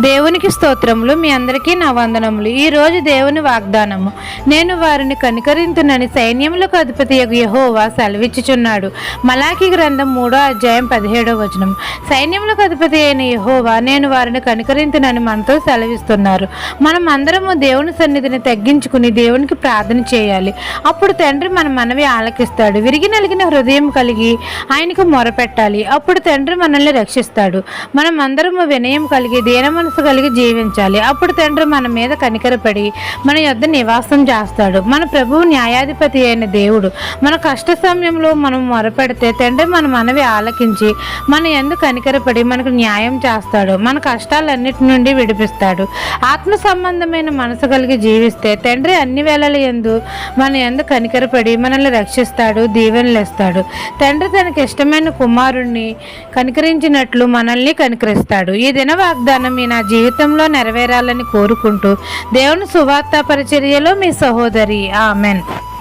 దేవునికి స్తోత్రములు. మీ అందరికీ నా వందనములు. ఈరోజు దేవుని వాగ్దానము, నేను వారిని కనికరింతునని సైన్యములకు అధిపతి యెహోవా సెలవిచ్చుచున్నాడు. మలాకి గ్రంథం 3:17 సైన్యములకు అధిపతి అయిన యెహోవా నేను వారిని కనికరింతునని మనతో సెలవిస్తున్నారు. మనం అందరము దేవుని సన్నిధిని తగ్గించుకుని దేవునికి ప్రార్థన చేయాలి. అప్పుడు తండ్రి మన మనవి ఆలకిస్తాడు. విరిగి నలిగిన హృదయం కలిగి ఆయనకు మొరపెట్టాలి. అప్పుడు తండ్రి మనల్ని రక్షిస్తాడు. మనం అందరము వినయం కలిగి దీన మనసు కలిగి జీవించాలి. అప్పుడు తండ్రి మన మీద కనికరపడి మన యొద్ద నివాసం చేస్తాడు. మన ప్రభువు న్యాయాధిపతి అయిన దేవుడు. మన కష్ట సమయంలో మనం మొరపెడితే తండ్రి మన మనవి ఆలకించి మన యందు కనికరపడి మనకు న్యాయం చేస్తాడు. మన కష్టాలన్నిటి నుండి విడిపిస్తాడు. ఆత్మ సంబంధమైన మనసు కలిగి జీవిస్తే తండ్రి అన్ని వేళల యందు మన యందు కనికరపడి మనల్ని రక్షిస్తాడు, దీవెనలు ఇస్తాడు. తండ్రి తనకి ఇష్టమైన కుమారుణ్ణి కనికరించినట్లు మనల్ని కనికరిస్తాడు. ఈ దిన వాగ్దానం మీ నా జీవితంలో నెరవేరాలని కోరుకుంటూ దేవుని సువార్త పరిచర్యలో మీ సహోదరి. ఆమెన్.